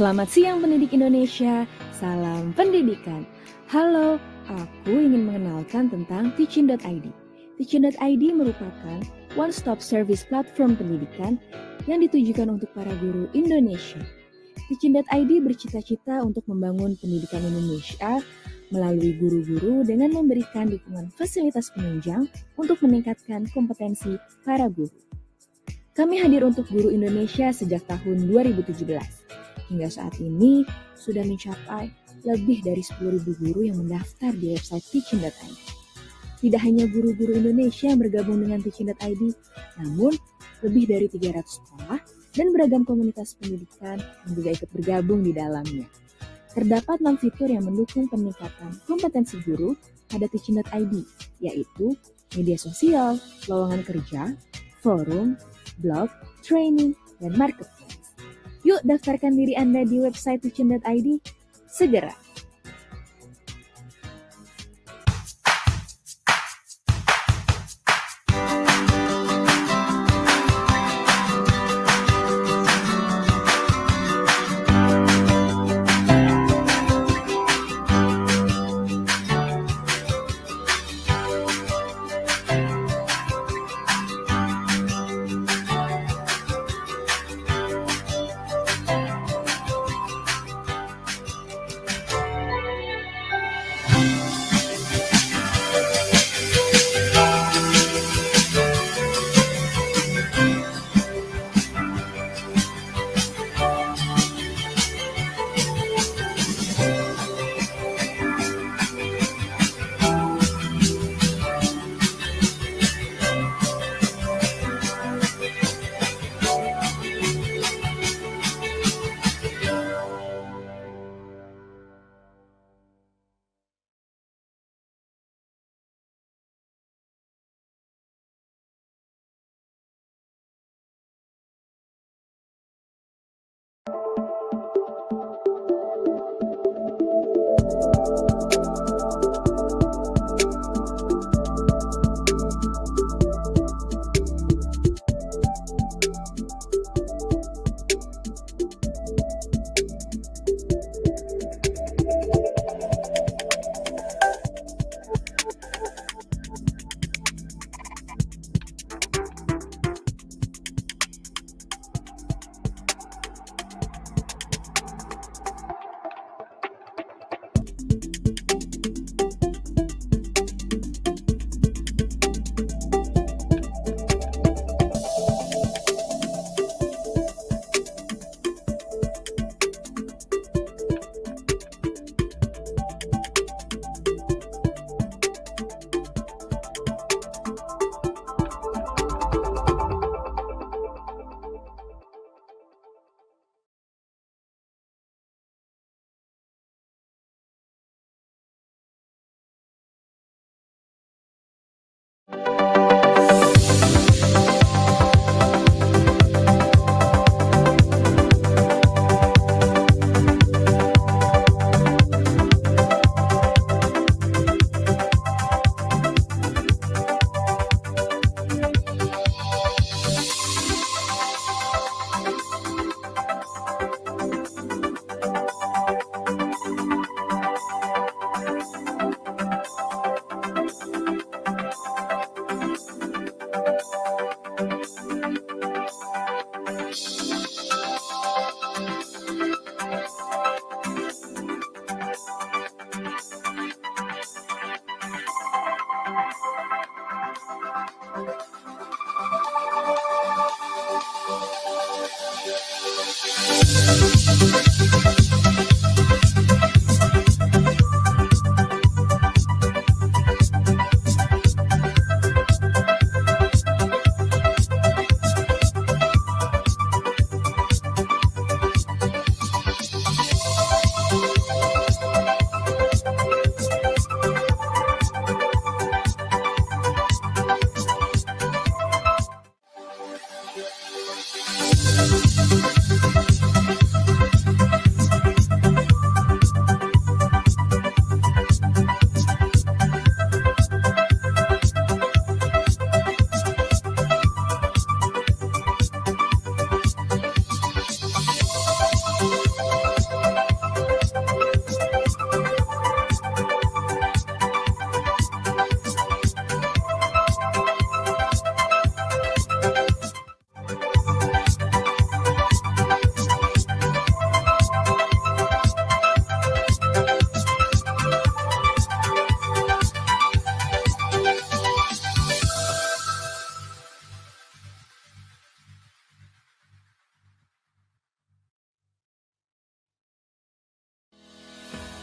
Selamat siang pendidik Indonesia, salam pendidikan. Halo, aku ingin mengenalkan tentang Teaching.id. Teaching.id merupakan one-stop service platform pendidikan yang ditujukan untuk para guru Indonesia. Teaching.id bercita-cita untuk membangun pendidikan Indonesia melalui guru-guru dengan memberikan dukungan fasilitas penunjang untuk meningkatkan kompetensi para guru. Kami hadir untuk guru Indonesia sejak tahun 2017. Hingga saat ini sudah mencapai lebih dari 10.000 guru yang mendaftar di website Teaching.id. Tidak hanya guru-guru Indonesia yang bergabung dengan Teaching.id, namun lebih dari 300 sekolah dan beragam komunitas pendidikan yang juga ikut bergabung di dalamnya. Terdapat 6 fitur yang mendukung peningkatan kompetensi guru pada Teaching.id, yaitu media sosial, lowongan kerja, forum, blog, training, dan marketplace. Yuk daftarkan diri Anda di website Teaching.id segera.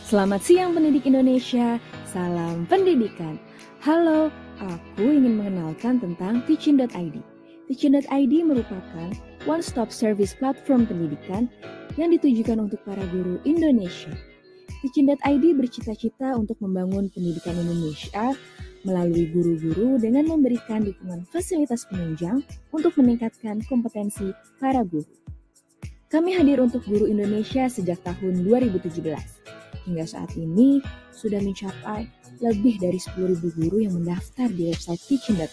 Selamat siang pendidik Indonesia, salam pendidikan. Halo, aku ingin mengenalkan tentang Teaching.id. Teaching.id merupakan one-stop service platform pendidikan yang ditujukan untuk para guru Indonesia. Teaching.id bercita-cita untuk membangun pendidikan Indonesia melalui guru-guru dengan memberikan dukungan fasilitas penunjang untuk meningkatkan kompetensi para guru. Kami hadir untuk guru Indonesia sejak tahun 2017. Hingga saat ini sudah mencapai lebih dari 10.000 guru yang mendaftar di website Teaching.id.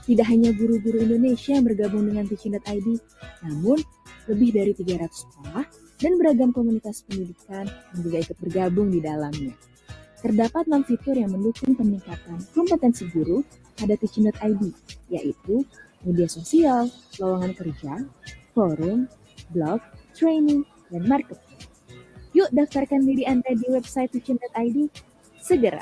Tidak hanya guru-guru Indonesia yang bergabung dengan Teaching.id, namun lebih dari 300 sekolah dan beragam komunitas pendidikan yang juga ikut bergabung di dalamnya. Terdapat 6 fitur yang mendukung peningkatan kompetensi guru pada Teaching.id, yaitu media sosial, lowongan kerja, forum, blog, training, dan marketing. Yuk daftarkan diri Anda di website Teaching.id segera.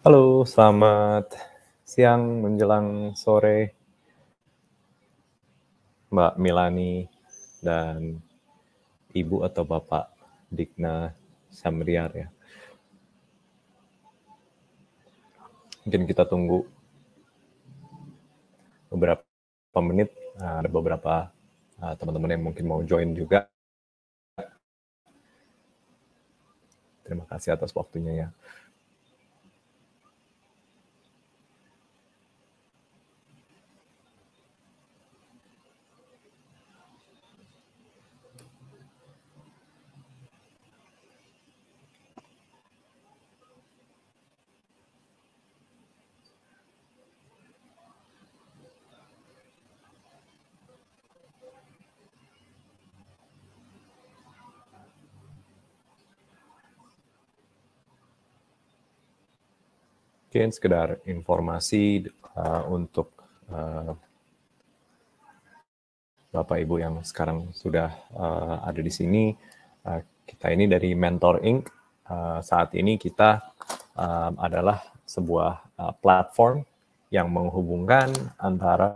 Halo, selamat siang menjelang sore, Mbak Milani dan Ibu atau Bapak Digna Samriar ya. Mungkin kita tunggu beberapa menit, ada beberapa teman-teman yang mungkin mau join juga. Terima kasih atas waktunya ya. Mungkin sekedar informasi untuk Bapak Ibu yang sekarang sudah ada di sini. Kita ini dari Mentor Inc. Saat ini kita adalah sebuah platform yang menghubungkan antara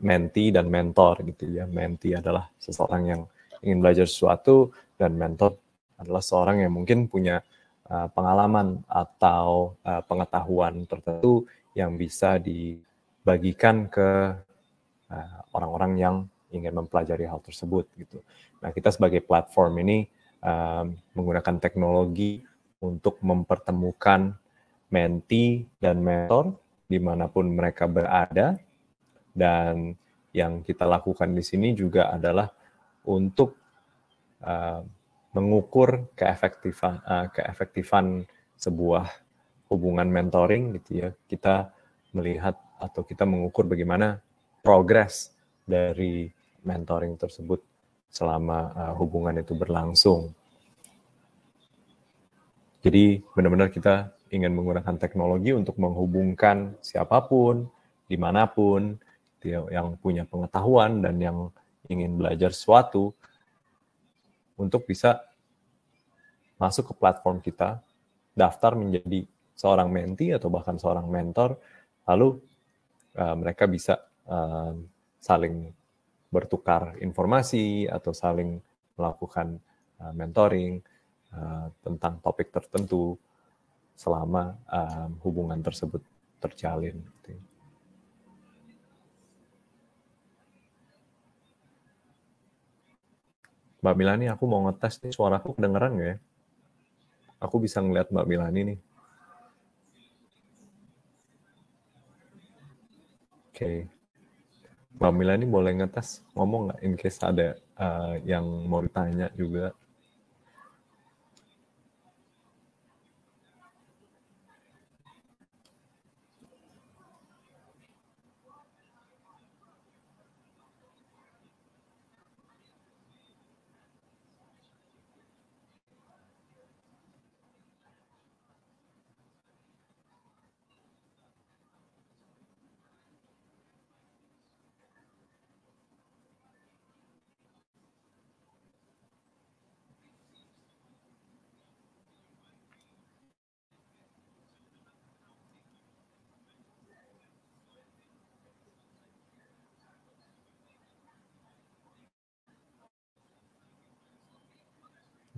mentee dan mentor gitu ya. Mentee adalah seseorang yang ingin belajar sesuatu dan mentor adalah seorang yang mungkin punya pengalaman atau pengetahuan tertentu yang bisa dibagikan ke orang-orang yang ingin mempelajari hal tersebut gitu. Nah, kita sebagai platform ini menggunakan teknologi untuk mempertemukan mentee dan mentor dimanapun mereka berada, dan yang kita lakukan di sini juga adalah untuk mengukur keefektifan sebuah hubungan mentoring gitu ya. Kita melihat atau kita mengukur bagaimana progres dari mentoring tersebut selama hubungan itu berlangsung. Jadi benar-benar kita ingin menggunakan teknologi untuk menghubungkan siapapun, dimanapun, yang punya pengetahuan dan yang ingin belajar sesuatu, untuk bisa masuk ke platform kita, daftar menjadi seorang mentee atau bahkan seorang mentor, lalu mereka bisa saling bertukar informasi atau saling melakukan mentoring tentang topik tertentu selama hubungan tersebut terjalin. Mbak Milani, aku mau ngetes nih, suaraku kedengeran nggak ya? Aku bisa ngeliat Mbak Milani nih. Oke. Mbak Milani boleh ngetes ngomong nggak in case ada yang mau ditanya juga.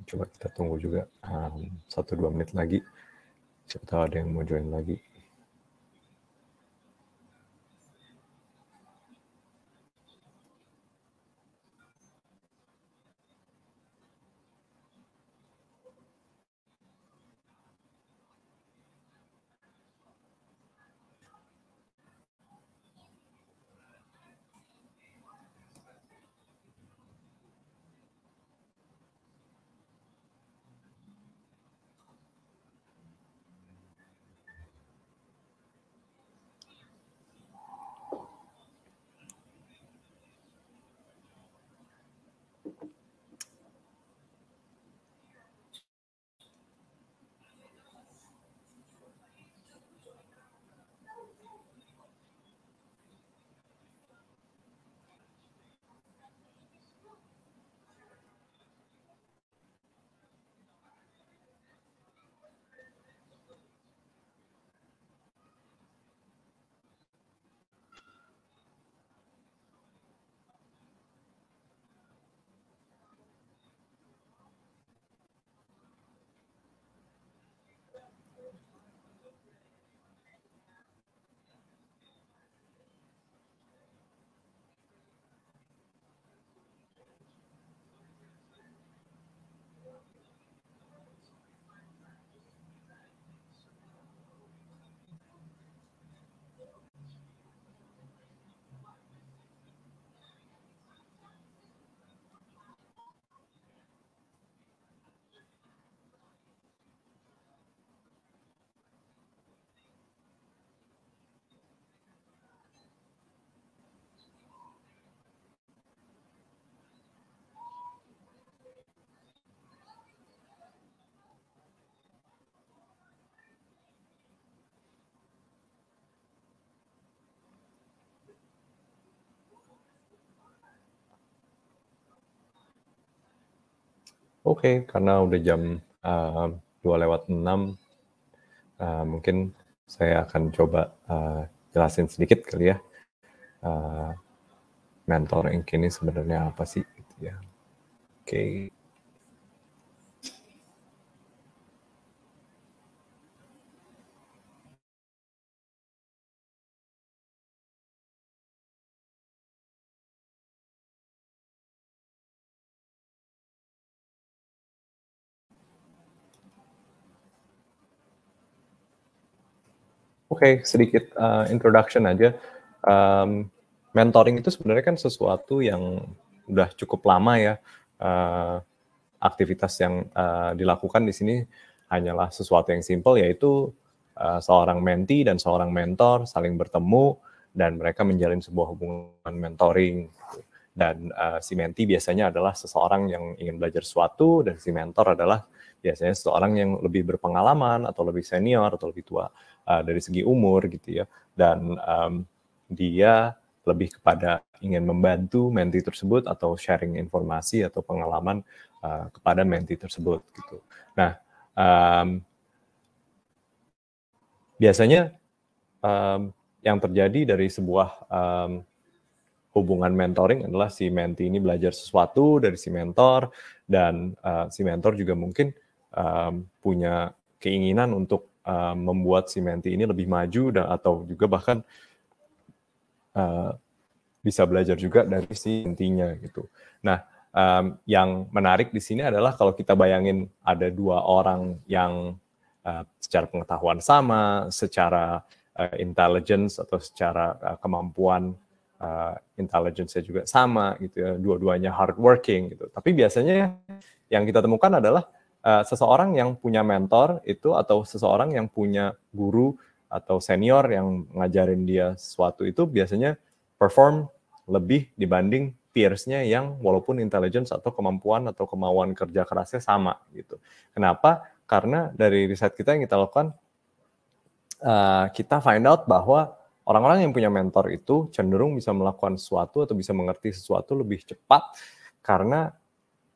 Coba kita tunggu juga 1-2 menit lagi. Siapa tahu ada yang mau join lagi. Oke, karena udah jam 2:06, mungkin saya akan coba jelasin sedikit kali ya. Mentoring ini sebenarnya apa sih? Gitu ya. Oke. Oke, sedikit introduction aja. Mentoring itu sebenarnya kan sesuatu yang udah cukup lama ya. Aktivitas yang dilakukan di sini hanyalah sesuatu yang simple, yaitu seorang mentee dan seorang mentor saling bertemu dan mereka menjalin sebuah hubungan mentoring. Dan si mentee biasanya adalah seseorang yang ingin belajar sesuatu, dan si mentor adalah biasanya seseorang yang lebih berpengalaman atau lebih senior atau lebih tua dari segi umur gitu ya. Dan dia lebih kepada ingin membantu mentee tersebut atau sharing informasi atau pengalaman kepada mentee tersebut gitu. Nah, biasanya yang terjadi dari sebuah hubungan mentoring adalah si mentee ini belajar sesuatu dari si mentor, dan si mentor juga mungkin punya keinginan untuk membuat si mentee ini lebih maju, dan atau juga bahkan bisa belajar juga dari si mentee-nya gitu. Nah, yang menarik di sini adalah kalau kita bayangin ada dua orang yang secara pengetahuan sama, secara intelligence atau secara kemampuan intelligence-nya juga sama gitu ya, dua-duanya hardworking gitu. Tapi biasanya yang kita temukan adalah seseorang yang punya mentor itu, atau seseorang yang punya guru atau senior yang ngajarin dia sesuatu itu biasanya perform lebih dibanding peers-nya yang walaupun intelligence atau kemampuan atau kemauan kerja kerasnya sama gitu. Kenapa? Karena dari riset kita yang kita lakukan, kita find out bahwa orang-orang yang punya mentor itu cenderung bisa melakukan sesuatu atau bisa mengerti sesuatu lebih cepat, karena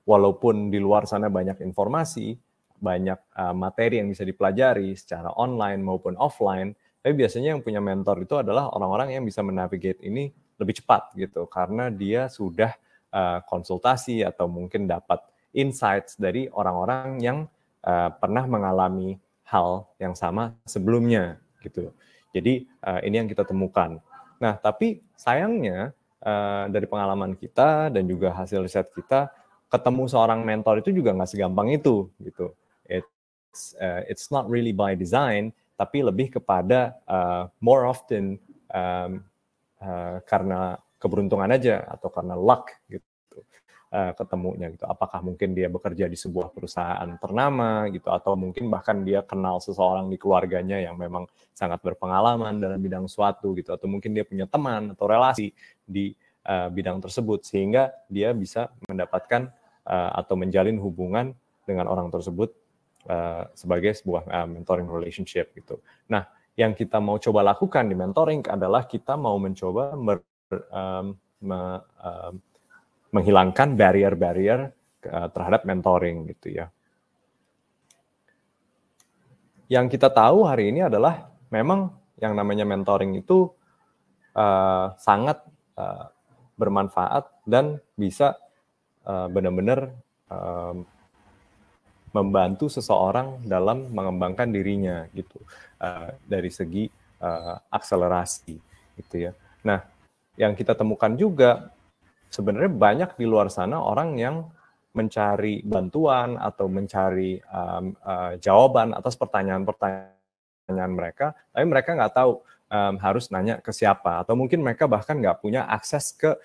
walaupun di luar sana banyak informasi, banyak materi yang bisa dipelajari secara online maupun offline, tapi biasanya yang punya mentor itu adalah orang-orang yang bisa menavigate ini lebih cepat gitu, karena dia sudah konsultasi atau mungkin dapat insights dari orang-orang yang pernah mengalami hal yang sama sebelumnya gitu. Jadi ini yang kita temukan. Nah, tapi sayangnya dari pengalaman kita dan juga hasil riset kita, ketemu seorang mentor itu juga nggak segampang itu gitu. It's not really by design, tapi lebih kepada more often karena keberuntungan aja atau karena luck gitu. Ketemunya gitu. Apakah mungkin dia bekerja di sebuah perusahaan ternama gitu, atau mungkin bahkan dia kenal seseorang di keluarganya yang memang sangat berpengalaman dalam bidang suatu gitu, atau mungkin dia punya teman atau relasi di bidang tersebut sehingga dia bisa mendapatkan atau menjalin hubungan dengan orang tersebut sebagai sebuah mentoring relationship gitu. Nah, yang kita mau coba lakukan di mentoring adalah kita mau mencoba menghilangkan barrier-barrier terhadap mentoring gitu ya. Yang kita tahu hari ini adalah memang yang namanya mentoring itu sangat bermanfaat dan bisa benar-benar membantu seseorang dalam mengembangkan dirinya gitu, dari segi akselerasi gitu ya. Nah, yang kita temukan juga sebenarnya banyak di luar sana orang yang mencari bantuan atau mencari jawaban atas pertanyaan-pertanyaan mereka, tapi mereka nggak tahu harus nanya ke siapa, atau mungkin mereka bahkan nggak punya akses ke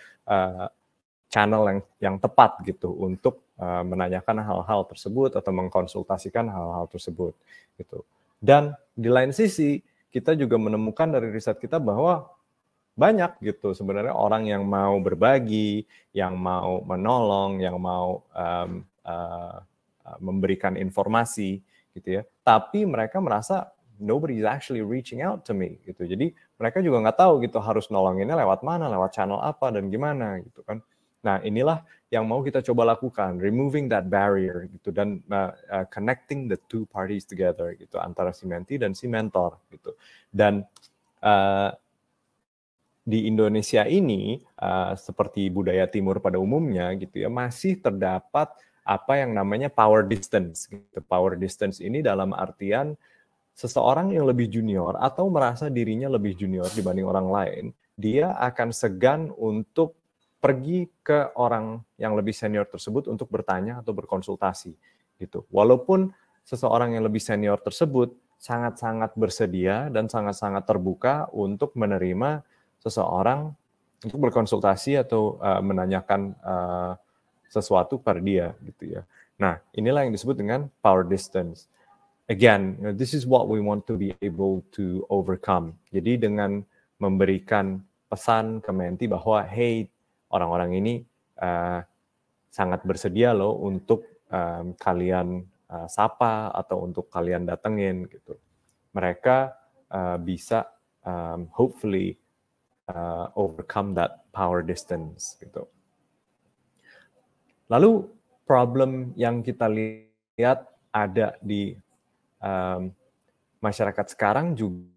channel yang tepat gitu untuk menanyakan hal-hal tersebut atau mengkonsultasikan hal-hal tersebut gitu. Dan di lain sisi kita juga menemukan dari riset kita bahwa banyak gitu sebenarnya orang yang mau berbagi, yang mau menolong, yang mau memberikan informasi gitu ya. Tapi mereka merasa nobody is actually reaching out to me gitu. Jadi mereka juga nggak tahu gitu harus nolonginnya lewat mana, lewat channel apa dan gimana gitu kan. Nah, inilah yang mau kita coba lakukan, removing that barrier gitu, dan connecting the two parties together gitu, antara si mentee dan si mentor gitu. Dan di Indonesia ini seperti budaya timur pada umumnya gitu ya, masih terdapat apa yang namanya power distance gitu. Power distance ini dalam artian seseorang yang lebih junior atau merasa dirinya lebih junior dibanding orang lain, dia akan segan untuk pergi ke orang yang lebih senior tersebut untuk bertanya atau berkonsultasi gitu. Walaupun seseorang yang lebih senior tersebut sangat-sangat bersedia dan sangat-sangat terbuka untuk menerima seseorang untuk berkonsultasi atau menanyakan sesuatu pada dia gitu ya. Nah, inilah yang disebut dengan power distance. Again, this is what we want to be able to overcome. Jadi dengan memberikan pesan ke mentee bahwa hey, orang-orang ini sangat bersedia loh untuk kalian sapa atau untuk kalian datengin gitu. Mereka bisa hopefully overcome that power distance gitu. Lalu problem yang kita lihat ada di masyarakat sekarang juga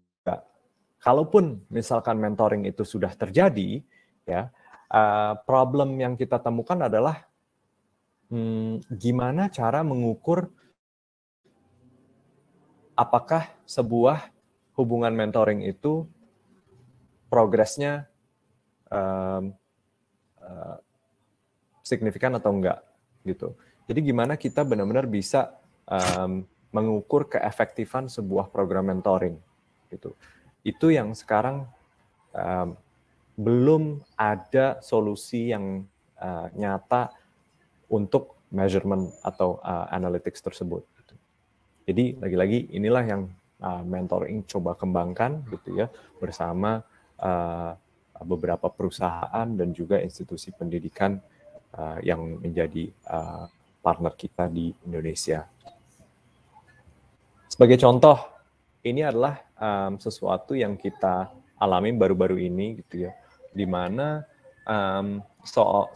kalaupun misalkan mentoring itu sudah terjadi, ya, problem yang kita temukan adalah gimana cara mengukur apakah sebuah hubungan mentoring itu progresnya signifikan atau enggak gitu. Jadi gimana kita benar-benar bisa mengukur keefektifan sebuah program mentoring gitu. Itu yang sekarang belum ada solusi yang nyata untuk measurement atau analytics tersebut. Gitu. Jadi lagi-lagi inilah yang mentoring coba kembangkan gitu ya bersama beberapa perusahaan dan juga institusi pendidikan yang menjadi partner kita di Indonesia. Sebagai contoh, ini adalah sesuatu yang kita alami baru-baru ini gitu ya, di mana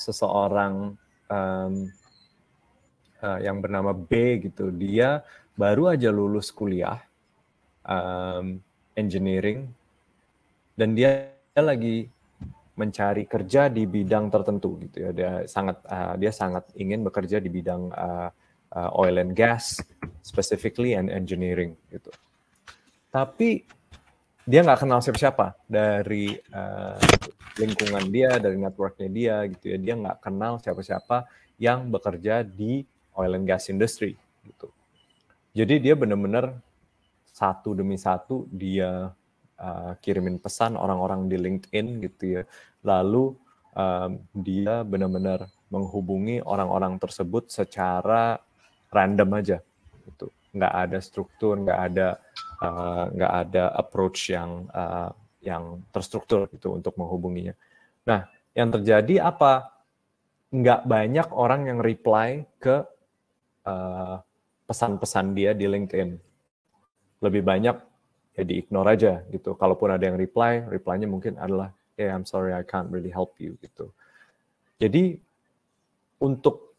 seseorang yang bernama B gitu, dia baru aja lulus kuliah engineering dan dia lagi mencari kerja di bidang tertentu gitu ya. Dia sangat ingin bekerja di bidang oil and gas, specifically and engineering gitu. Tapi dia nggak kenal siapa-siapa dari lingkungan dia, dari networknya dia gitu ya. Dia nggak kenal siapa-siapa yang bekerja di oil and gas industry gitu. Jadi dia benar-benar satu demi satu dia kirimin pesan orang-orang di LinkedIn gitu ya. Lalu dia benar-benar menghubungi orang-orang tersebut secara random aja gitu. Nggak ada struktur, nggak ada approach yang terstruktur gitu untuk menghubunginya. Nah, yang terjadi apa? Nggak banyak orang yang reply ke pesan-pesan dia di LinkedIn. Lebih banyak ya di-ignore aja gitu. Kalaupun ada yang reply-nya mungkin adalah, "Hey, I'm sorry, I can't really help you," gitu. Jadi, untuk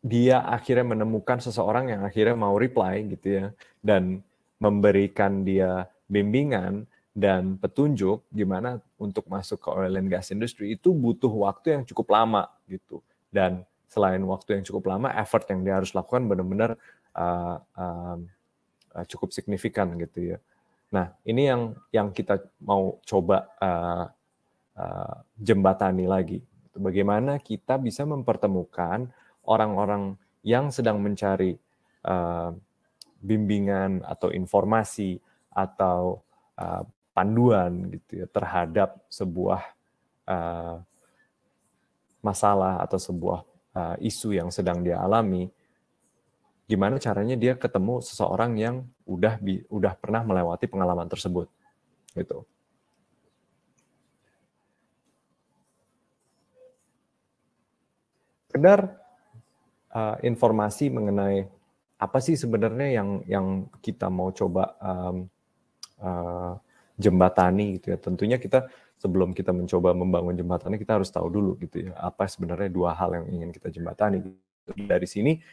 dia akhirnya menemukan seseorang yang akhirnya mau reply gitu ya, dan memberikan dia bimbingan dan petunjuk gimana untuk masuk ke oil and gas industry, itu butuh waktu yang cukup lama gitu. Dan selain waktu yang cukup lama, effort yang dia harus lakukan benar-benar cukup signifikan gitu ya. Nah, ini yang kita mau coba jembatani lagi. Bagaimana kita bisa mempertemukan orang-orang yang sedang mencari bimbingan atau informasi atau panduan gitu ya terhadap sebuah masalah atau sebuah isu yang sedang dia alami. Gimana caranya dia ketemu seseorang yang udah pernah melewati pengalaman tersebut, gitu. Sekedar informasi mengenai apa sih sebenarnya yang kita mau coba jembatani gitu ya. Tentunya kita sebelum kita mencoba membangun jembatani kita harus tahu dulu gitu ya apa sebenarnya dua hal yang ingin kita jembatani. Dari sini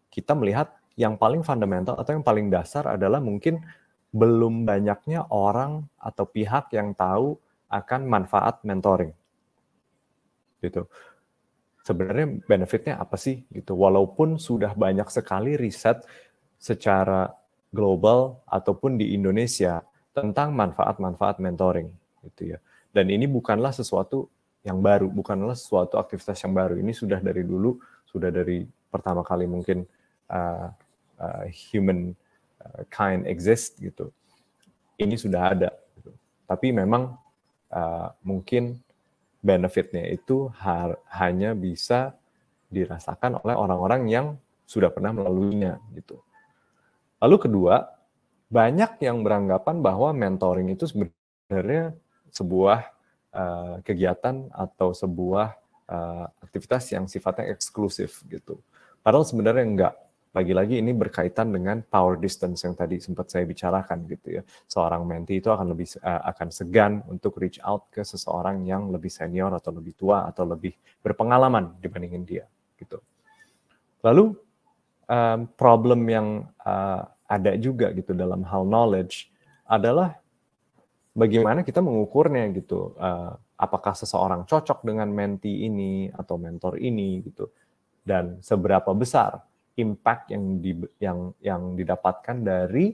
kita melihat yang paling fundamental atau yang paling dasar adalah mungkin belum banyaknya orang atau pihak yang tahu akan manfaat mentoring. Gitu. Sebenarnya benefitnya apa sih gitu. Walaupun sudah banyak sekali riset secara global ataupun di Indonesia tentang manfaat-manfaat mentoring gitu ya. Dan ini bukanlah sesuatu yang baru, bukanlah sesuatu aktivitas yang baru. Ini sudah dari dulu, sudah dari pertama kali mungkin human kind exist gitu. Ini sudah ada. Gitu. Tapi memang mungkin benefitnya itu hanya bisa dirasakan oleh orang-orang yang sudah pernah melaluinya gitu. Lalu kedua, banyak yang beranggapan bahwa mentoring itu sebenarnya sebuah kegiatan atau sebuah aktivitas yang sifatnya eksklusif gitu. Padahal sebenarnya enggak. Lagi-lagi ini berkaitan dengan power distance yang tadi sempat saya bicarakan gitu ya. Seorang mentee itu akan segan untuk reach out ke seseorang yang lebih senior atau lebih tua atau lebih berpengalaman dibandingin dia gitu. Lalu problem yang ada juga gitu dalam hal knowledge adalah bagaimana kita mengukurnya gitu? Apakah seseorang cocok dengan mentee ini atau mentor ini gitu? Dan seberapa besar impact yang didapatkan dari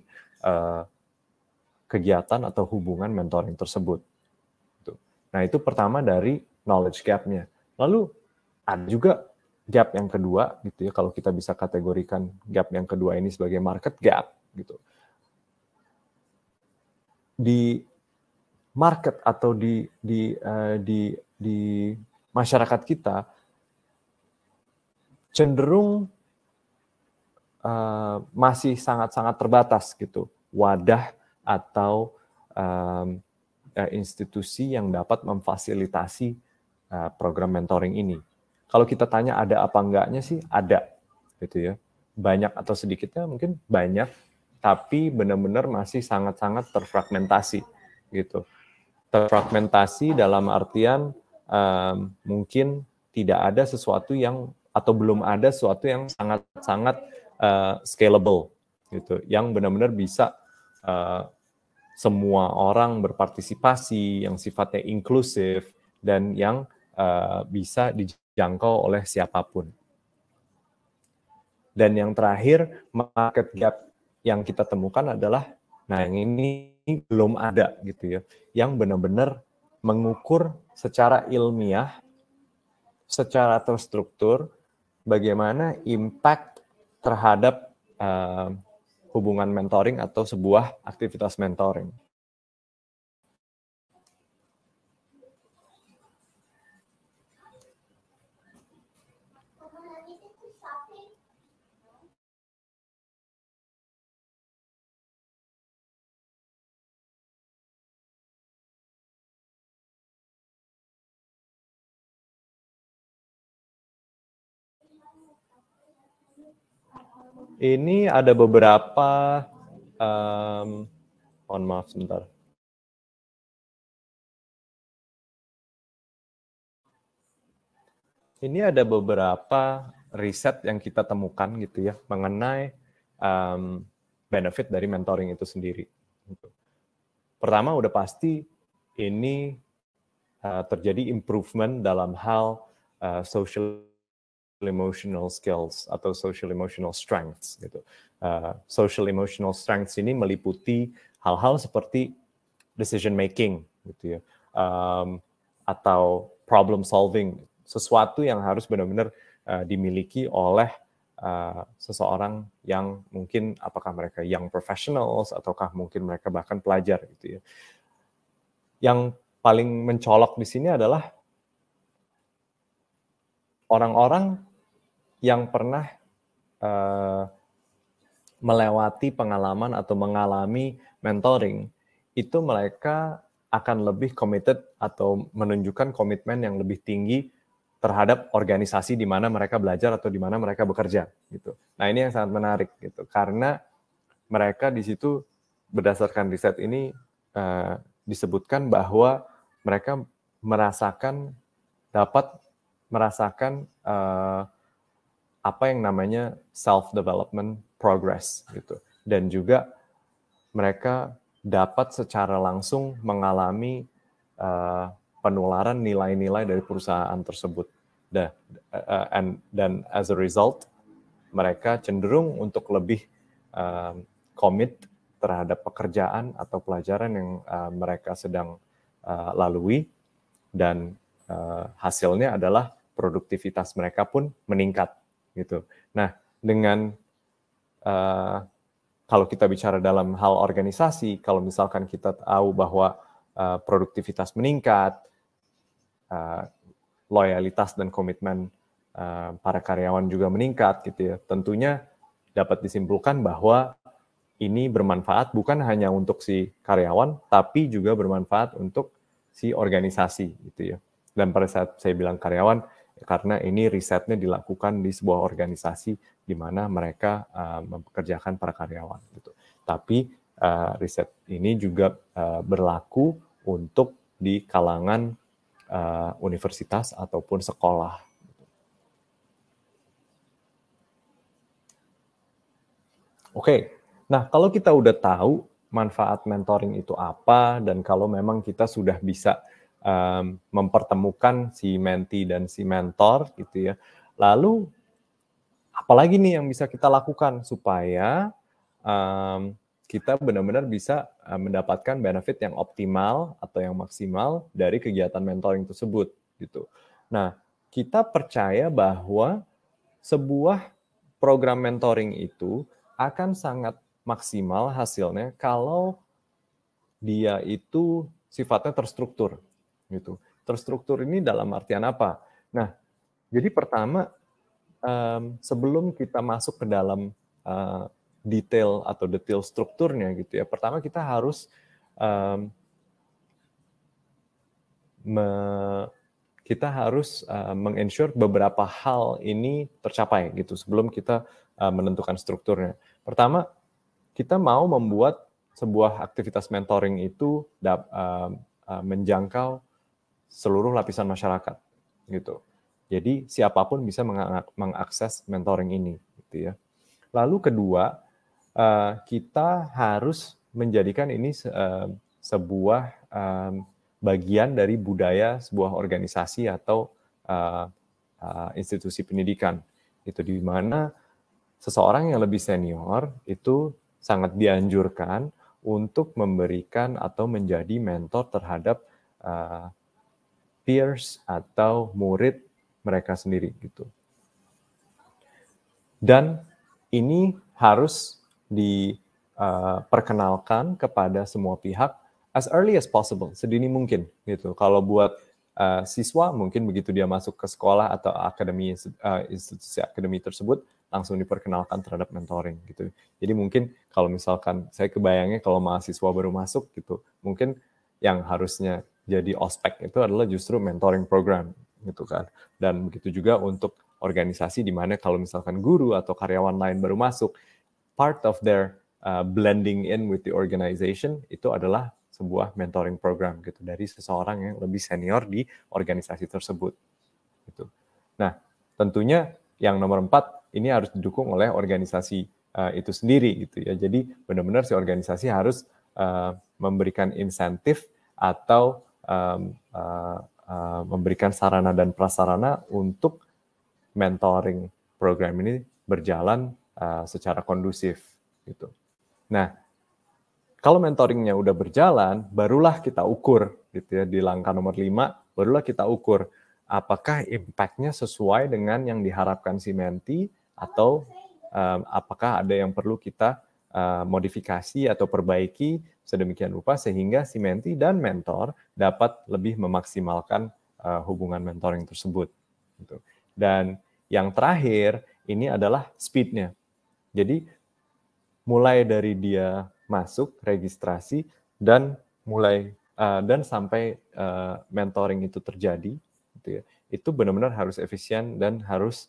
kegiatan atau hubungan mentoring tersebut. Nah, itu pertama dari knowledge gap-nya. Lalu ada juga gap yang kedua gitu ya, kalau kita bisa kategorikan gap yang kedua ini sebagai market gap gitu. Di market atau di masyarakat kita cenderung masih sangat-sangat terbatas gitu wadah atau institusi yang dapat memfasilitasi program mentoring ini. Kalau kita tanya ada apa enggaknya sih, ada gitu ya. Banyak atau sedikitnya mungkin banyak, tapi benar-benar masih sangat-sangat terfragmentasi gitu. Terfragmentasi dalam artian mungkin tidak ada sesuatu yang atau belum ada sesuatu yang sangat-sangat scalable gitu, yang benar-benar bisa semua orang berpartisipasi, yang sifatnya inklusif, dan yang bisa dijangkau oleh siapapun. Dan yang terakhir, market gap yang kita temukan adalah, nah yang ini belum ada gitu ya, yang benar-benar mengukur secara ilmiah, secara terstruktur, bagaimana impact terhadap hubungan mentoring atau sebuah aktivitas mentoring. Ini ada beberapa, mohon maaf sebentar. Ini ada beberapa riset yang kita temukan gitu ya mengenai benefit dari mentoring itu sendiri. Pertama udah pasti ini terjadi improvement dalam hal social emotional skills atau social emotional strengths gitu. Social emotional strengths ini meliputi hal-hal seperti decision making gitu ya, atau problem solving, sesuatu yang harus benar-benar dimiliki oleh seseorang yang mungkin apakah mereka young professionals ataukah mungkin mereka bahkan pelajar gitu ya. Yang paling mencolok di sini adalah orang-orang yang pernah melewati pengalaman atau mengalami mentoring, itu mereka akan lebih committed atau menunjukkan komitmen yang lebih tinggi terhadap organisasi di mana mereka belajar atau di mana mereka bekerja gitu. Nah, ini yang sangat menarik gitu karena mereka di situ berdasarkan riset ini disebutkan bahwa mereka dapat merasakan apa yang namanya self-development progress gitu. Dan juga mereka dapat secara langsung mengalami penularan nilai-nilai dari perusahaan tersebut. Dan as a result, mereka cenderung untuk lebih commit terhadap pekerjaan atau pelajaran yang mereka sedang lalui, dan hasilnya adalah produktivitas mereka pun meningkat gitu. Nah, dengan kalau kita bicara dalam hal organisasi, kalau misalkan kita tahu bahwa produktivitas meningkat, loyalitas dan komitmen para karyawan juga meningkat gitu ya. Tentunya dapat disimpulkan bahwa ini bermanfaat bukan hanya untuk si karyawan, tapi juga bermanfaat untuk si organisasi gitu ya. Dan pada saat saya bilang karyawan, karena ini risetnya dilakukan di sebuah organisasi di mana mereka mempekerjakan para karyawan gitu. Tapi riset ini juga berlaku untuk di kalangan universitas ataupun sekolah. Oke, nah kalau kita udah tahu manfaat mentoring itu apa, dan kalau memang kita sudah bisa mempertemukan si mentee dan si mentor gitu ya. Lalu apalagi nih yang bisa kita lakukan supaya kita benar-benar bisa mendapatkan benefit yang optimal atau yang maksimal dari kegiatan mentoring tersebut gitu. Nah, kita percaya bahwa sebuah program mentoring itu akan sangat maksimal hasilnya kalau dia itu sifatnya terstruktur gitu. Terstruktur ini dalam artian apa? Nah, jadi pertama sebelum kita masuk ke dalam detail strukturnya gitu ya, pertama kita harus meng-ensure beberapa hal ini tercapai gitu sebelum kita menentukan strukturnya. Pertama, kita mau membuat sebuah aktivitas mentoring itu menjangkau seluruh lapisan masyarakat gitu. Jadi siapapun bisa mengakses mentoring ini gitu ya. Lalu kedua, kita harus menjadikan ini sebuah bagian dari budaya sebuah organisasi atau institusi pendidikan. Itu di mana seseorang yang lebih senior itu sangat dianjurkan untuk memberikan atau menjadi mentor terhadap peers atau murid mereka sendiri gitu. Dan ini harus diperkenalkan kepada semua pihak as early as possible, sedini mungkin gitu. Kalau buat siswa mungkin begitu dia masuk ke sekolah atau institusi akademi tersebut langsung diperkenalkan terhadap mentoring gitu. Jadi mungkin kalau misalkan saya kebayangnya kalau mahasiswa baru masuk gitu, mungkin yang harusnya jadi ospek itu adalah justru mentoring program gitu kan. Dan begitu juga untuk organisasi di mana kalau misalkan guru atau karyawan lain baru masuk, part of their blending in with the organization itu adalah sebuah mentoring program gitu dari seseorang yang lebih senior di organisasi tersebut gitu. Nah, tentunya yang nomor 4 ini harus didukung oleh organisasi itu sendiri gitu ya. Jadi benar-benar si organisasi harus memberikan insentif atau memberikan sarana dan prasarana untuk mentoring program ini berjalan secara kondusif gitu. Nah, kalau mentoringnya udah berjalan, barulah kita ukur gitu ya, di langkah nomor 5, barulah kita ukur apakah impact-nya sesuai dengan yang diharapkan si mentee atau apakah ada yang perlu kita modifikasi atau perbaiki sedemikian rupa sehingga si mentee dan mentor dapat lebih memaksimalkan hubungan mentoring tersebut gitu. Dan yang terakhir ini adalah speed-nya. Jadi mulai dari dia masuk registrasi dan sampai mentoring itu terjadi gitu ya, itu benar-benar harus efisien dan harus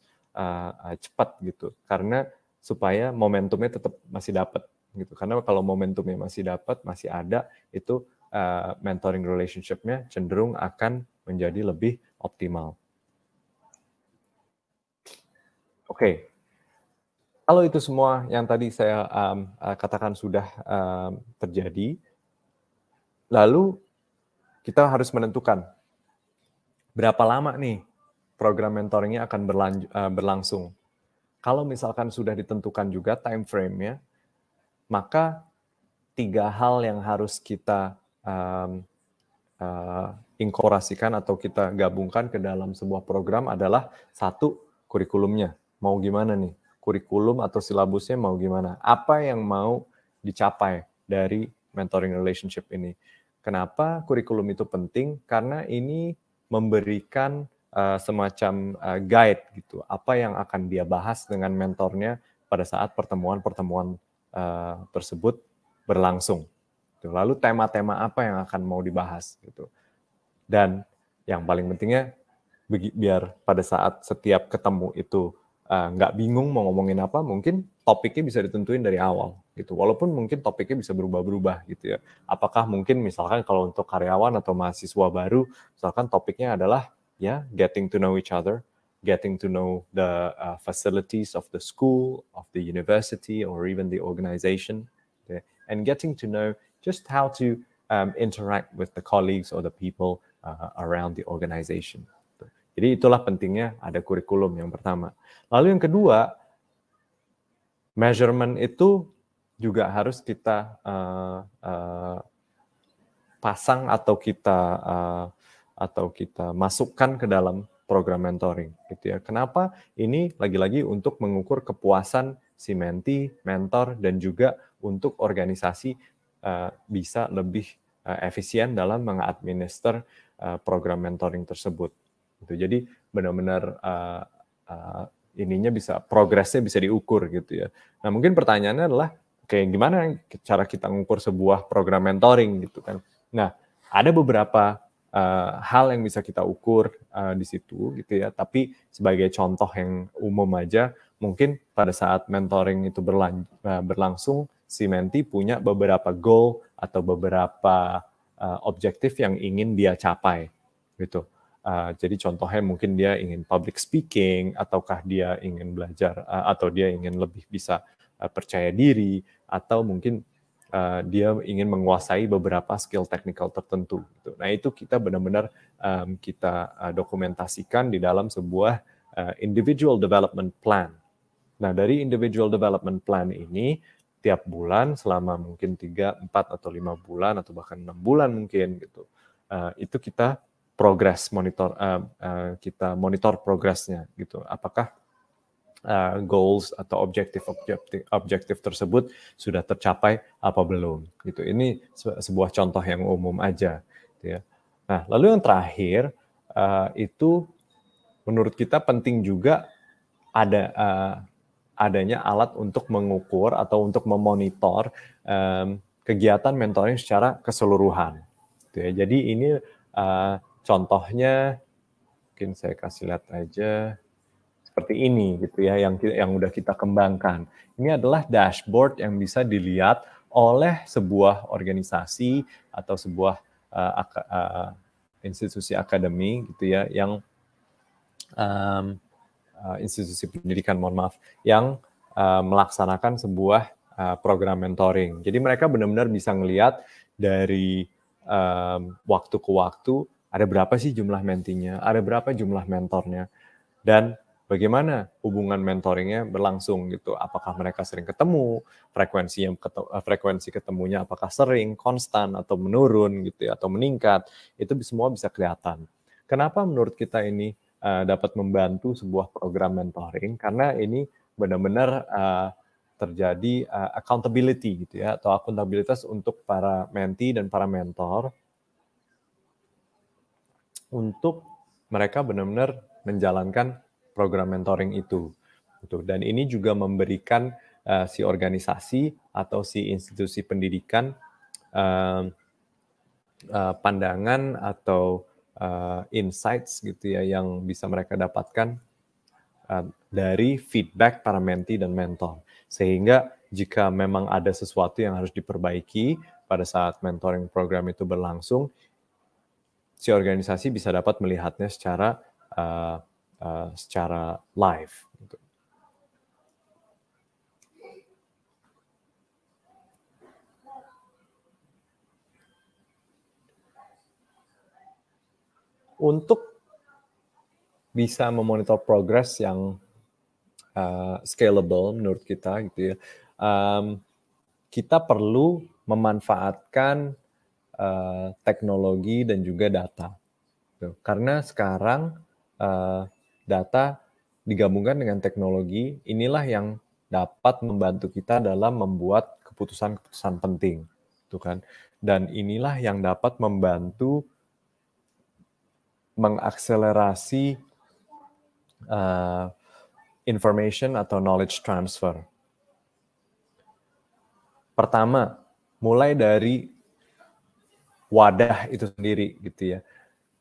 cepat gitu, karena supaya momentumnya tetap masih dapat gitu. Karena kalau momentumnya masih dapat, masih ada, itu mentoring relationship-nya cenderung akan menjadi lebih optimal. Oke. Kalau itu semua yang tadi saya katakan sudah terjadi, lalu kita harus menentukan berapa lama nih program mentoringnya akan berlangsung. Kalau misalkan sudah ditentukan juga time frame-nya, maka 3 hal yang harus kita inkorporasikan atau kita gabungkan ke dalam sebuah program adalah 1, kurikulumnya. Mau gimana nih? Kurikulum atau silabusnya mau gimana? Apa yang mau dicapai dari mentoring relationship ini? Kenapa kurikulum itu penting? Karena ini memberikan semacam guide gitu. Apa yang akan dia bahas dengan mentornya pada saat pertemuan-pertemuan tersebut berlangsung. Lalu tema-tema apa yang akan mau dibahas gitu. Dan yang paling pentingnya biar pada saat setiap ketemu itu nggak bingung mau ngomongin apa, mungkin topiknya bisa ditentuin dari awal gitu. Walaupun mungkin topiknya bisa berubah-berubah gitu ya. Apakah mungkin misalkan kalau untuk karyawan atau mahasiswa baru, misalkan topiknya adalah ya getting to know each other, getting to know the facilities of the school, of the university, or even the organization. and getting to know just how to interact with the colleagues or the people around the organization. Jadi itulah pentingnya ada kurikulum yang pertama. Lalu yang kedua, measurement itu juga harus kita pasang atau kita masukkan ke dalam program mentoring, gitu ya. Kenapa? Ini lagi-lagi untuk mengukur kepuasan si mentee, mentor, dan juga untuk organisasi bisa lebih efisien dalam mengadminister program mentoring tersebut. Gitu. Jadi benar-benar progresnya bisa diukur gitu ya. Nah mungkin pertanyaannya adalah kayak gimana cara kita mengukur sebuah program mentoring gitu kan. Nah ada beberapa hal yang bisa kita ukur di situ gitu ya. Tapi sebagai contoh yang umum aja, mungkin pada saat mentoring itu berlangsung, si mentee punya beberapa goal atau beberapa objektif yang ingin dia capai gitu. Jadi contohnya mungkin dia ingin public speaking, ataukah dia ingin belajar, atau dia ingin lebih bisa percaya diri, atau mungkin dia ingin menguasai beberapa skill technical tertentu. Gitu. Nah itu kita benar-benar kita dokumentasikan di dalam sebuah individual development plan. Nah dari individual development plan ini, tiap bulan selama mungkin 3, 4, atau 5 bulan, atau bahkan 6 bulan mungkin gitu, itu kita kita monitor progresnya gitu. Apakah goals atau objektif tersebut sudah tercapai apa belum gitu. Ini sebuah contoh yang umum aja gitu ya. Nah, lalu yang terakhir itu menurut kita penting juga adanya alat untuk mengukur atau untuk memonitor kegiatan mentoring secara keseluruhan gitu ya. Jadi ini contohnya, mungkin saya kasih lihat aja seperti ini gitu ya, yang udah kita kembangkan. Ini adalah dashboard yang bisa dilihat oleh sebuah organisasi atau sebuah institusi akademi gitu ya, yang institusi pendidikan, yang melaksanakan sebuah program mentoring. Jadi mereka benar-benar bisa ngelihat dari waktu ke waktu, ada berapa sih jumlah mentinya, ada berapa jumlah mentornya, dan bagaimana hubungan mentoringnya berlangsung gitu. Apakah mereka sering ketemu, frekuensi ketemunya apakah sering, konstan, atau menurun gitu ya, atau meningkat, itu semua bisa kelihatan. Kenapa menurut kita ini dapat membantu sebuah program mentoring? Karena ini benar-benar terjadi accountability gitu ya, atau akuntabilitas untuk para mentee dan para mentor, untuk mereka benar-benar menjalankan program mentoring itu. Dan ini juga memberikan si organisasi atau si institusi pendidikan pandangan atau insights gitu ya, yang bisa mereka dapatkan dari feedback para mentee dan mentor. Sehingga jika memang ada sesuatu yang harus diperbaiki pada saat mentoring program itu berlangsung, si organisasi bisa dapat melihatnya secara live. Gitu. Untuk bisa memonitor progress yang scalable menurut kita gitu ya, kita perlu memanfaatkan teknologi dan juga data. Karena sekarang data digabungkan dengan teknologi, inilah yang dapat membantu kita dalam membuat keputusan-keputusan penting, gitu kan. Dan inilah yang dapat membantu mengakselerasi information atau knowledge transfer. Pertama, mulai dari wadah itu sendiri, gitu ya.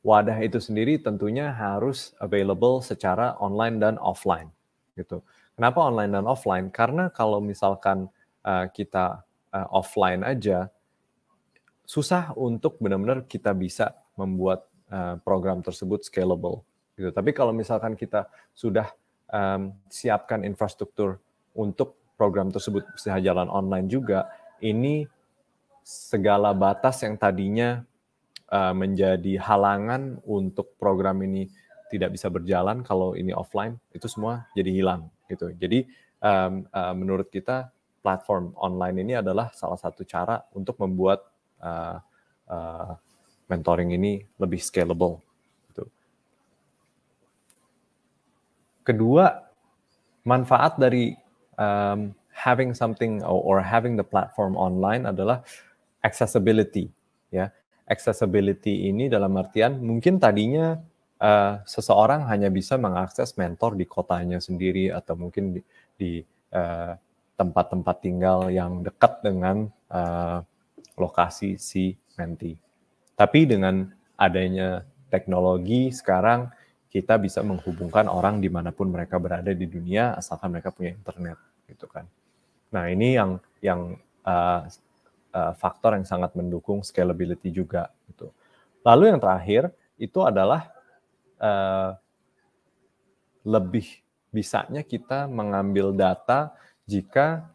Wadah itu sendiri tentunya harus available secara online dan offline, gitu. Kenapa online dan offline? Karena kalau misalkan kita offline aja, susah untuk benar-benar kita bisa membuat program tersebut scalable, gitu. Tapi kalau misalkan kita sudah siapkan infrastruktur untuk program tersebut bisa jalan online juga, ini segala batas yang tadinya menjadi halangan untuk program ini tidak bisa berjalan kalau ini offline, itu semua jadi hilang gitu. Jadi menurut kita platform online ini adalah salah satu cara untuk membuat mentoring ini lebih scalable. Gitu. Kedua, manfaat dari having something or having the platform online adalah accessibility. Ya, accessibility ini dalam artian mungkin tadinya seseorang hanya bisa mengakses mentor di kotanya sendiri atau mungkin di tempat-tempat tinggal yang dekat dengan lokasi si mentee. Tapi dengan adanya teknologi sekarang kita bisa menghubungkan orang dimanapun mereka berada di dunia asalkan mereka punya internet, gitu kan. Nah ini yang faktor yang sangat mendukung scalability juga. Gitu. Lalu yang terakhir itu adalah lebih bisanya kita mengambil data jika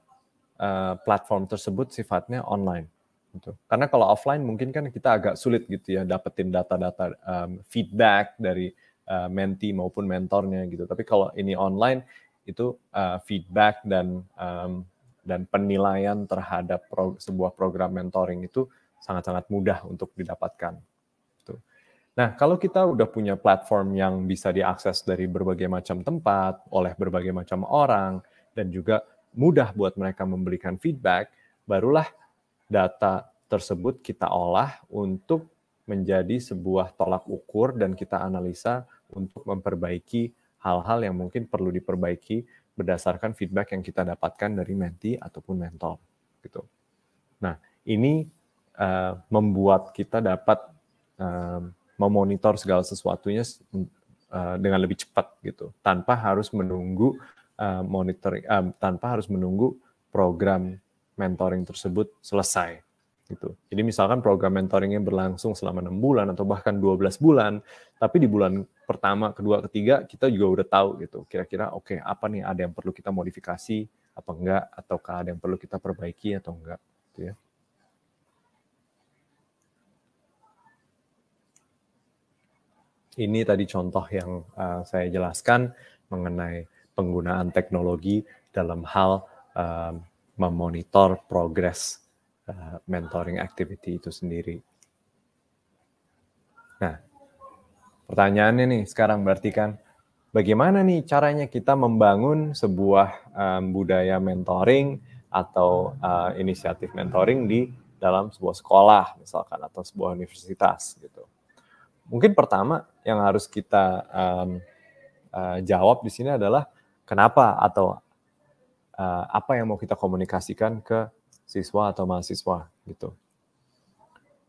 platform tersebut sifatnya online. Gitu. Karena kalau offline mungkin kan kita agak sulit gitu ya dapetin data-data feedback dari mentee maupun mentornya gitu. Tapi kalau ini online itu feedback dan penilaian terhadap sebuah program mentoring itu sangat-sangat mudah untuk didapatkan. Gitu. Nah, kalau kita udah punya platform yang bisa diakses dari berbagai macam tempat, oleh berbagai macam orang, dan juga mudah buat mereka memberikan feedback, barulah data tersebut kita olah untuk menjadi sebuah tolak ukur dan kita analisa untuk memperbaiki hal-hal yang mungkin perlu diperbaiki berdasarkan feedback yang kita dapatkan dari mentee ataupun mentor. Gitu. Nah, ini membuat kita dapat memonitor segala sesuatunya dengan lebih cepat gitu, tanpa harus menunggu tanpa harus menunggu program mentoring tersebut selesai. Gitu. Jadi misalkan program mentoringnya berlangsung selama 6 bulan atau bahkan 12 bulan, tapi di bulan pertama, kedua, ketiga kita juga udah tahu gitu. Kira-kira oke, apa nih ada yang perlu kita modifikasi apa enggak, ataukah ada yang perlu kita perbaiki atau enggak gitu ya. Ini tadi contoh yang saya jelaskan mengenai penggunaan teknologi dalam hal memonitor progres mentoring activity itu sendiri. Nah, pertanyaannya nih sekarang berarti kan, bagaimana nih caranya kita membangun sebuah budaya mentoring atau inisiatif mentoring di dalam sebuah sekolah misalkan atau sebuah universitas gitu. Mungkin pertama yang harus kita jawab di sini adalah kenapa atau apa yang mau kita komunikasikan ke siswa atau mahasiswa gitu.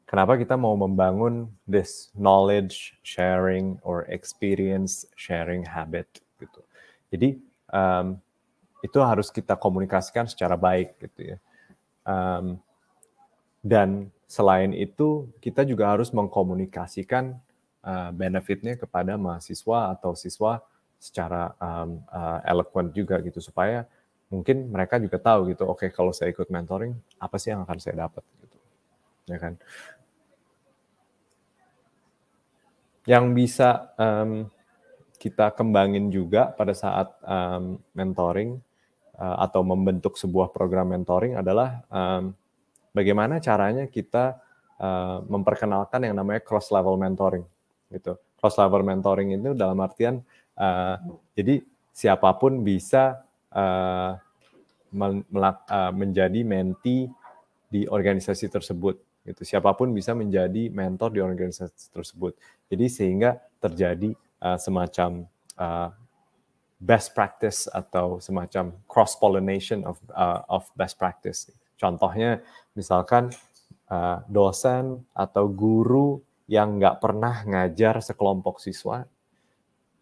Kenapa kita mau membangun this knowledge sharing or experience sharing habit gitu. Jadi itu harus kita komunikasikan secara baik gitu ya. Dan selain itu kita juga harus mengkomunikasikan benefitnya kepada mahasiswa atau siswa secara eloquent juga gitu supaya mungkin mereka juga tahu gitu, oke, kalau saya ikut mentoring apa sih yang akan saya dapat gitu, ya kan? Yang bisa kita kembangin juga pada saat mentoring atau membentuk sebuah program mentoring adalah bagaimana caranya kita memperkenalkan yang namanya cross level mentoring gitu. Cross level mentoring itu dalam artian jadi siapapun bisa menjadi mentee di organisasi tersebut gitu. Siapapun bisa menjadi mentor di organisasi tersebut. Jadi sehingga terjadi semacam best practice atau semacam cross pollination of best practice. Contohnya misalkan dosen atau guru yang nggak pernah ngajar sekelompok siswa,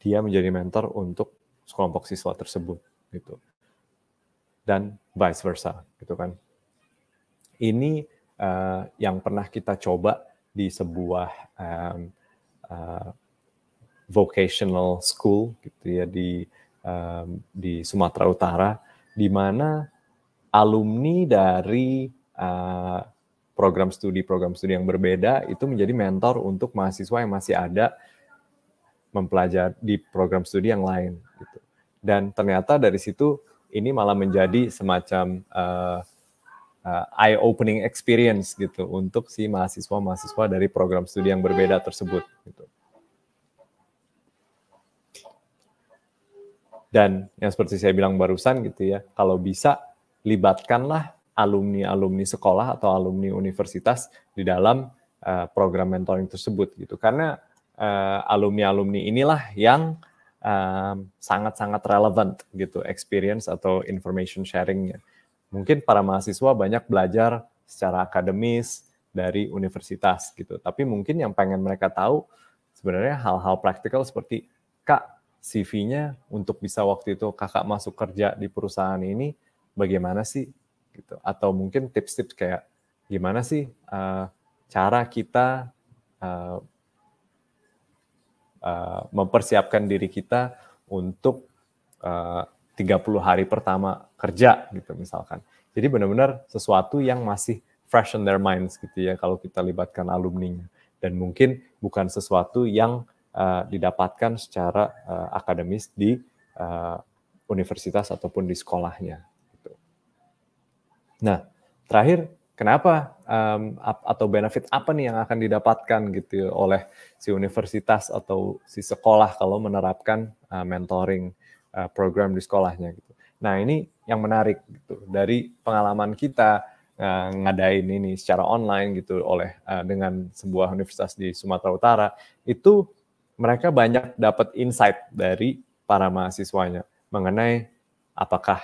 dia menjadi mentor untuk sekelompok siswa tersebut gitu. Dan vice versa gitu kan. Ini yang pernah kita coba di sebuah vocational school gitu ya di Sumatera Utara, di mana alumni dari program studi yang berbeda itu menjadi mentor untuk mahasiswa yang masih ada mempelajari di program studi yang lain gitu. Dan ternyata dari situ ini malah menjadi semacam eye-opening experience gitu untuk si mahasiswa dari program studi yang berbeda tersebut gitu. Dan yang seperti saya bilang barusan gitu ya, kalau bisa libatkanlah alumni sekolah atau alumni universitas di dalam program mentoring tersebut gitu. Karena alumni inilah yang sangat-sangat relevant gitu experience atau information sharing-nya. Mungkin para mahasiswa banyak belajar secara akademis dari universitas gitu, tapi mungkin yang pengen mereka tahu sebenarnya hal-hal praktikal seperti, Kak, CV-nya untuk bisa waktu itu kakak masuk kerja di perusahaan ini bagaimana sih gitu, atau mungkin tips-tips kayak gimana sih cara kita mempersiapkan diri kita untuk 30 hari pertama kerja gitu misalkan. Jadi benar-benar sesuatu yang masih fresh in their minds gitu ya kalau kita libatkan alumninya, dan mungkin bukan sesuatu yang didapatkan secara akademis di universitas ataupun di sekolahnya. Gitu. Nah, terakhir, kenapa atau benefit apa nih yang akan didapatkan gitu oleh si universitas atau si sekolah kalau menerapkan mentoring program di sekolahnya gitu. Nah, ini yang menarik gitu. Dari pengalaman kita ngadain ini secara online gitu dengan sebuah universitas di Sumatera Utara, itu mereka banyak dapat insight dari para mahasiswanya mengenai apakah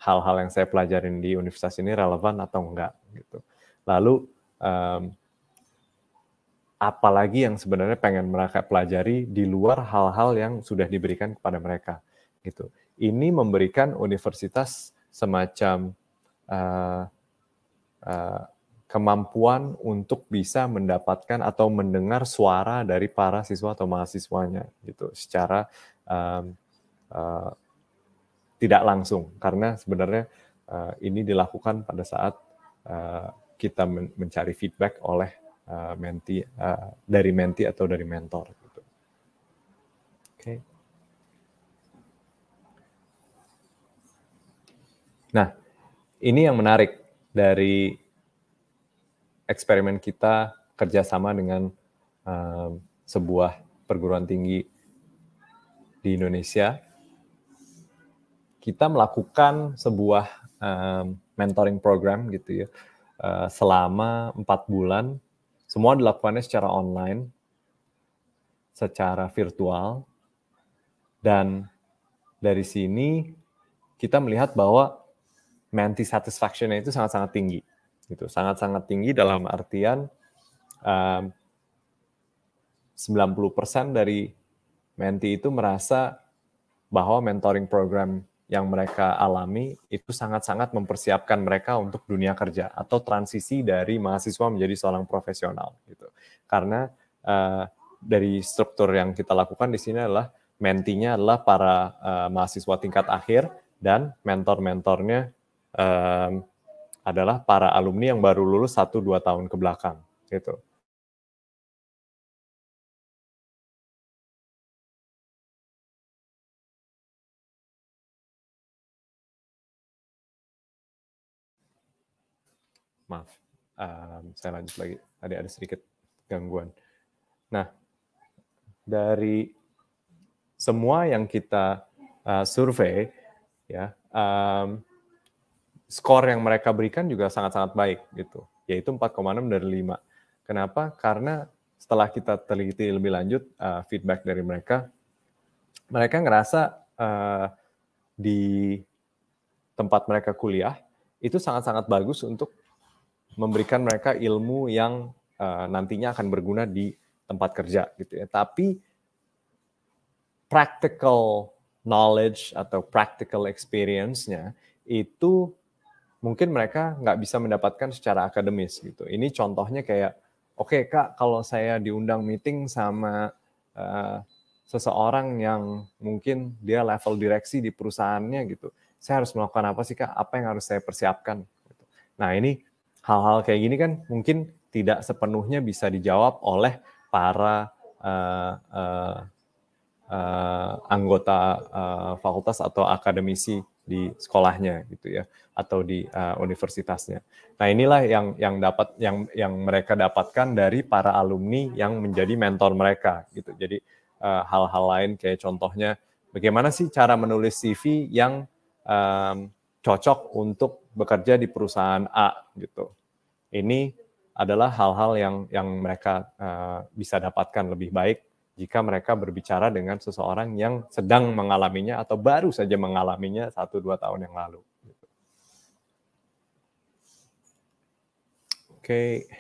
hal-hal yang saya pelajarin di universitas ini relevan atau enggak gitu. Lalu apalagi yang sebenarnya pengen mereka pelajari di luar hal-hal yang sudah diberikan kepada mereka gitu. Ini memberikan universitas semacam kemampuan untuk bisa mendapatkan atau mendengar suara dari para siswa atau mahasiswanya gitu secara tidak langsung, karena sebenarnya ini dilakukan pada saat kita mencari feedback oleh dari mentee atau dari mentor gitu. Oke. Nah, ini yang menarik dari eksperimen kita kerjasama dengan sebuah perguruan tinggi di Indonesia. Kita melakukan sebuah mentoring program gitu ya selama 4 bulan. Semua dilakukannya secara online, secara virtual, dan dari sini kita melihat bahwa mentee satisfaction-nya itu sangat-sangat tinggi. Gitu, sangat-sangat tinggi dalam artian 90% dari mentee itu merasa bahwa mentoring program yang mereka alami itu sangat-sangat mempersiapkan mereka untuk dunia kerja atau transisi dari mahasiswa menjadi seorang profesional gitu. Karena dari struktur yang kita lakukan di sini adalah mentee-nya adalah para mahasiswa tingkat akhir dan mentor-mentornya adalah para alumni yang baru lulus 1-2 tahun ke belakang gitu. Maaf, saya lanjut lagi. Tadi ada sedikit gangguan. Nah, dari semua yang kita survei, ya, skor yang mereka berikan juga sangat-sangat baik, gitu, yaitu 4,6 dari 5. Kenapa? Karena setelah kita teliti lebih lanjut feedback dari mereka ngerasa di tempat mereka kuliah itu sangat-sangat bagus untuk memberikan mereka ilmu yang nantinya akan berguna di tempat kerja gitu ya. Tapi practical knowledge atau practical experience-nya itu mungkin mereka nggak bisa mendapatkan secara akademis gitu. Ini contohnya kayak, oke, Kak, kalau saya diundang meeting sama seseorang yang mungkin dia level direksi di perusahaannya gitu, saya harus melakukan apa sih, Kak? Apa yang harus saya persiapkan? Nah, ini hal-hal kayak gini kan mungkin tidak sepenuhnya bisa dijawab oleh para anggota fakultas atau akademisi di sekolahnya gitu ya, atau di universitasnya. Nah, inilah yang mereka dapatkan dari para alumni yang menjadi mentor mereka gitu. Jadi hal-hal lain kayak contohnya bagaimana sih cara menulis CV yang cocok untuk bekerja di perusahaan A gitu. Ini adalah hal-hal yang mereka bisa dapatkan lebih baik jika mereka berbicara dengan seseorang yang sedang mengalaminya atau baru saja mengalaminya 1-2 tahun yang lalu. Oke.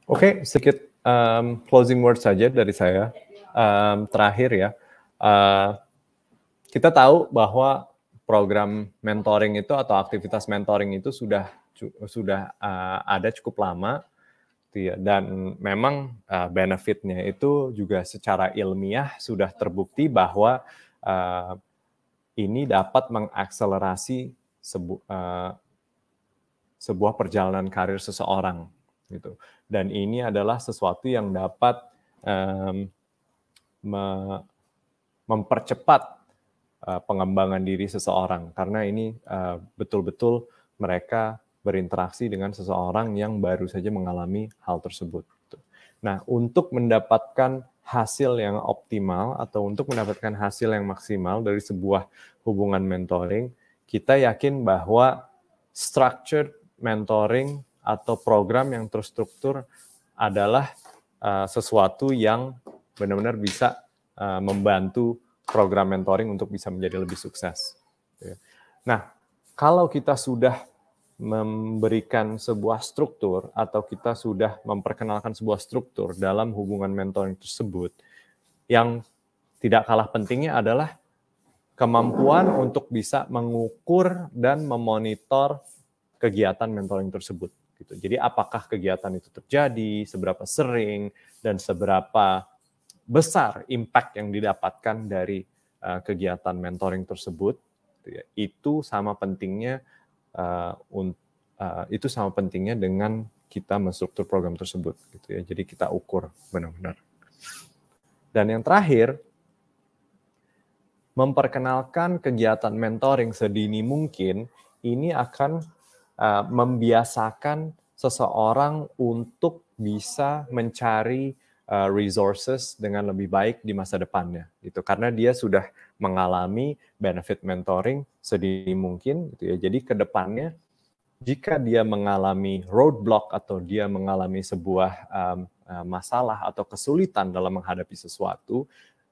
Oke, sedikit closing word saja dari saya. Terakhir ya, kita tahu bahwa program mentoring itu atau aktivitas mentoring itu sudah ada cukup lama, dan memang benefitnya itu juga secara ilmiah sudah terbukti bahwa ini dapat mengakselerasi sebuah perjalanan karir seseorang, gitu. Dan ini adalah sesuatu yang dapat mempercepat pengembangan diri seseorang, karena ini betul-betul mereka berinteraksi dengan seseorang yang baru saja mengalami hal tersebut. Nah, untuk mendapatkan hasil yang optimal atau untuk mendapatkan hasil yang maksimal dari sebuah hubungan mentoring, kita yakin bahwa structured mentoring atau program yang terstruktur adalah sesuatu yang benar-benar bisa membantu program mentoring untuk bisa menjadi lebih sukses. Nah, kalau kita sudah memberikan sebuah struktur atau kita sudah memperkenalkan sebuah struktur dalam hubungan mentoring tersebut, yang tidak kalah pentingnya adalah kemampuan untuk bisa mengukur dan memonitor kegiatan mentoring tersebut. Gitu. Jadi apakah kegiatan itu terjadi, seberapa sering, dan seberapa besar impact yang didapatkan dari kegiatan mentoring tersebut, itu sama pentingnya dengan kita menstruktur program tersebut, gitu ya. Jadi kita ukur benar-benar. Dan yang terakhir, memperkenalkan kegiatan mentoring sedini mungkin ini akan membiasakan seseorang untuk bisa mencari resources dengan lebih baik di masa depannya, gitu. Karena dia sudah mengalami benefit mentoring sedini mungkin, gitu ya. Jadi ke depannya, jika dia mengalami roadblock atau dia mengalami sebuah masalah atau kesulitan dalam menghadapi sesuatu,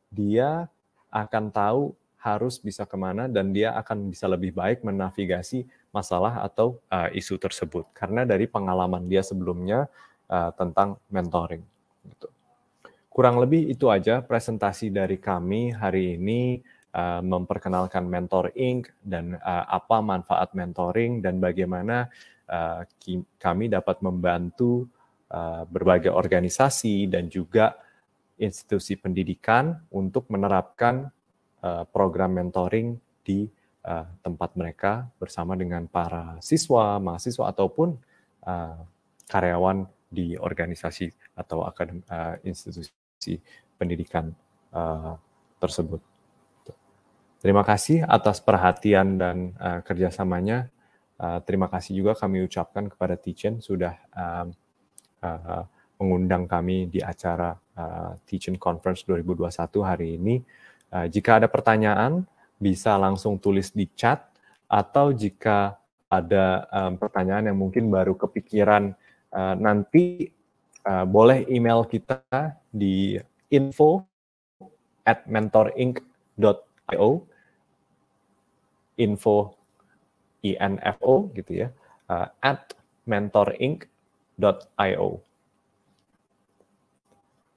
dia akan tahu harus bisa kemana dan dia akan bisa lebih baik menavigasi masalah atau isu tersebut. Karena dari pengalaman dia sebelumnya tentang mentoring. Gitu. Kurang lebih itu aja presentasi dari kami hari ini, memperkenalkan Mentor Inc. dan apa manfaat mentoring dan bagaimana kami dapat membantu berbagai organisasi dan juga institusi pendidikan untuk menerapkan program mentoring di tempat mereka bersama dengan para siswa, mahasiswa, ataupun karyawan di organisasi atau institusi pendidikan tersebut. Terima kasih atas perhatian dan kerjasamanya. Terima kasih juga kami ucapkan kepada Teach-In sudah mengundang kami di acara Teach-In Conference 2021 hari ini. Jika ada pertanyaan, bisa langsung tulis di chat, atau jika ada pertanyaan yang mungkin baru kepikiran nanti, boleh email kita di info@mentorinc.io, info gitu ya, @mentorinc.io.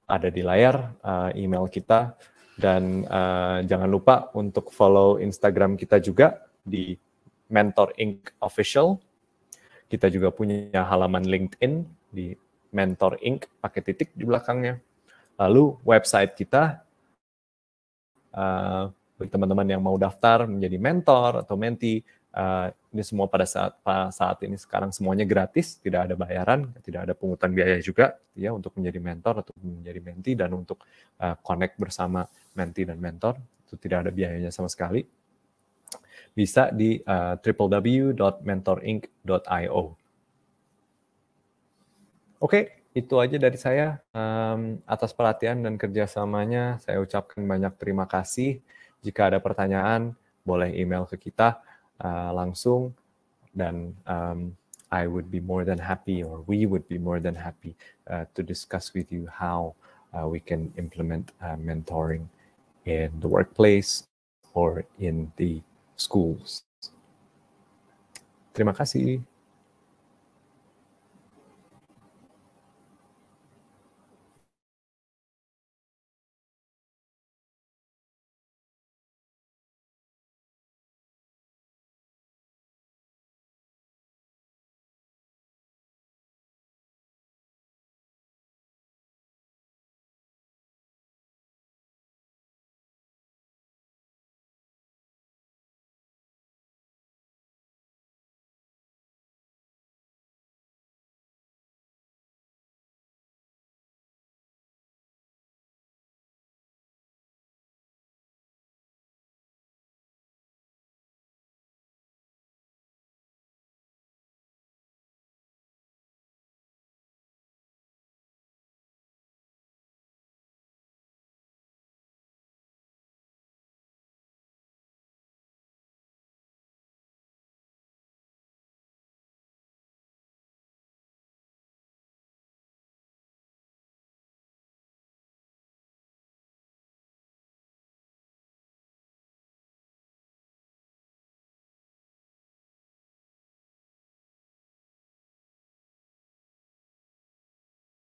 Ada di layar email kita, dan jangan lupa untuk follow Instagram kita juga di Mentor Inc. Official. Kita juga punya halaman LinkedIn di Mentor Inc. pakai titik di belakangnya. Lalu website kita, bagi teman-teman yang mau daftar menjadi mentor atau mentee, ini semua pada saat ini sekarang semuanya gratis, tidak ada bayaran, tidak ada pungutan biaya juga ya untuk menjadi mentor atau menjadi mentee, dan untuk connect bersama mentee dan mentor itu tidak ada biayanya sama sekali. Bisa di www.mentorinc.io. Oke, itu aja dari saya. Atas perhatian dan kerjasamanya, saya ucapkan banyak terima kasih. Jika ada pertanyaan, boleh email ke kita langsung, dan I would be more than happy, or we would be more than happy to discuss with you how we can implement mentoring in the workplace or in the schools. Terima kasih.